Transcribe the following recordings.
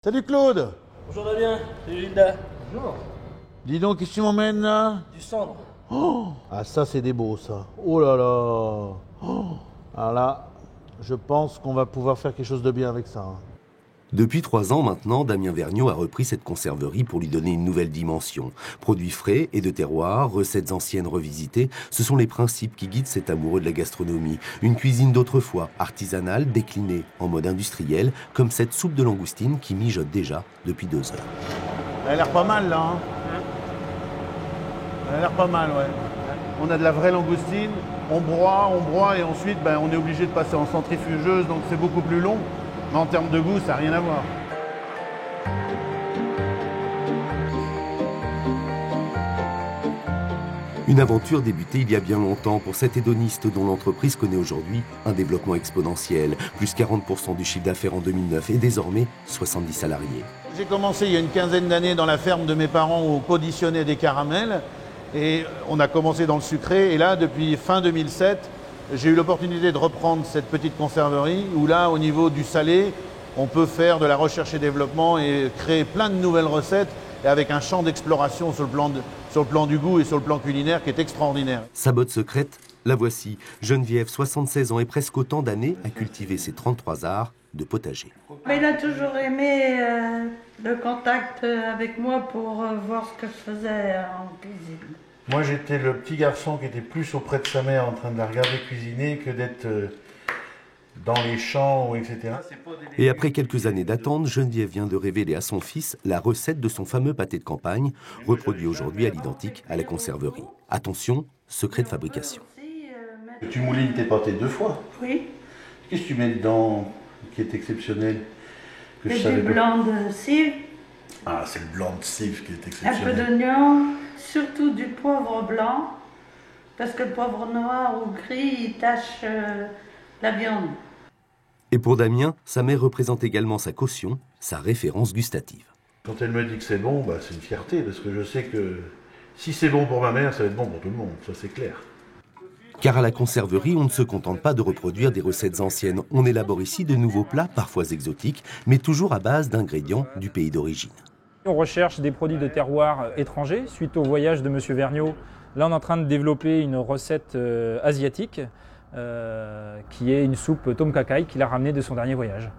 Salut Claude. Bonjour Damien, c'est Linda. Bonjour. Dis donc, qu'est-ce que tu m'emmènes là? Du cendre. Oh, ah ça c'est des beaux ça. Oh là là. Oh, alors là, je pense qu'on va pouvoir faire quelque chose de bien avec ça. Hein. Depuis 3 ans maintenant, Damien Vergniaud a repris cette conserverie pour lui donner une nouvelle dimension. Produits frais et de terroir, recettes anciennes revisitées, ce sont les principes qui guident cet amoureux de la gastronomie. Une cuisine d'autrefois, artisanale, déclinée en mode industriel, comme cette soupe de langoustine qui mijote déjà depuis 2 heures. Elle a l'air pas mal là. Hein. Elle a l'air pas mal, ouais. On a de la vraie langoustine, on broie et ensuite on est obligé de passer en centrifugeuse, donc c'est beaucoup plus long. Mais en termes de goût, ça n'a rien à voir. Une aventure débutée il y a bien longtemps pour cet hédoniste dont l'entreprise connaît aujourd'hui un développement exponentiel. Plus 40% du chiffre d'affaires en 2009 et désormais 70 salariés. J'ai commencé il y a une quinzaine d'années dans la ferme de mes parents où on conditionnait des caramels. Et on a commencé dans le sucré. Et là, depuis fin 2007, j'ai eu l'opportunité de reprendre cette petite conserverie où là, au niveau du salé, on peut faire de la recherche et développement et créer plein de nouvelles recettes et avec un champ d'exploration sur le plan du goût et sur le plan culinaire qui est extraordinaire. Sa botte secrète, la voici. Geneviève, 76 ans et presque autant d'années à cultiver ses 33 arts de potager. Mais il a toujours aimé le contact avec moi pour voir ce que je faisais en cuisine. Moi, j'étais le petit garçon qui était plus auprès de sa mère en train de la regarder cuisiner que d'être dans les champs, etc. Et après quelques années d'attente, Geneviève vient de révéler à son fils la recette de son fameux pâté de campagne, reproduit aujourd'hui à l'identique à la conserverie. Attention, secret de fabrication. Tu moulines tes pâtés 2 fois. Oui. Qu'est-ce que tu mets dedans qui est exceptionnel que je Et savais du pas? blanc de cive, Ah, c'est le blanc de cive qui est un peu exceptionnel. d'oignon, surtout du poivre blanc, parce que le poivre noir ou gris, il tache la viande. Et pour Damien, sa mère représente également sa caution, sa référence gustative. Quand elle me dit que c'est bon, c'est une fierté, parce que je sais que si c'est bon pour ma mère, ça va être bon pour tout le monde, ça c'est clair. Car à la conserverie, on ne se contente pas de reproduire des recettes anciennes. On élabore ici de nouveaux plats, parfois exotiques, mais toujours à base d'ingrédients du pays d'origine. On recherche des produits de terroir étrangers. Suite au voyage de M. Vergniaud, là on est en train de développer une recette asiatique qui est une soupe tom kha kai qu'il a ramenée de son dernier voyage.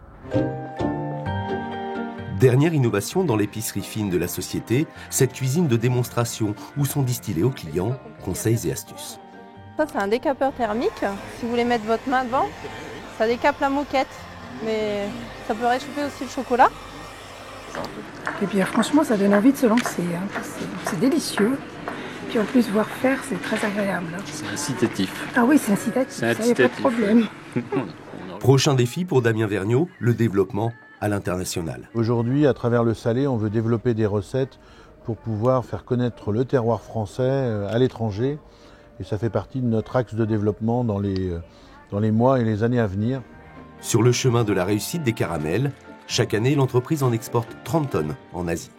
Dernière innovation dans l'épicerie fine de la société, cette cuisine de démonstration où sont distillés aux clients conseils et astuces. Ça, c'est un décapeur thermique. Si vous voulez mettre votre main devant, ça décape la moquette. Mais ça peut réchauffer aussi le chocolat. Et puis franchement, ça donne envie de se lancer. Hein. C'est délicieux. Puis en plus, voir faire, c'est très agréable. C'est incitatif. Ah oui, c'est incitatif. Ça, y a pas de problème. Prochain défi pour Damien Vergniaud, le développement à l'international. Aujourd'hui, à travers le salé, on veut développer des recettes pour pouvoir faire connaître le terroir français à l'étranger. Et ça fait partie de notre axe de développement dans les mois et les années à venir. Sur le chemin de la réussite des caramels, chaque année, l'entreprise en exporte 30 tonnes en Asie.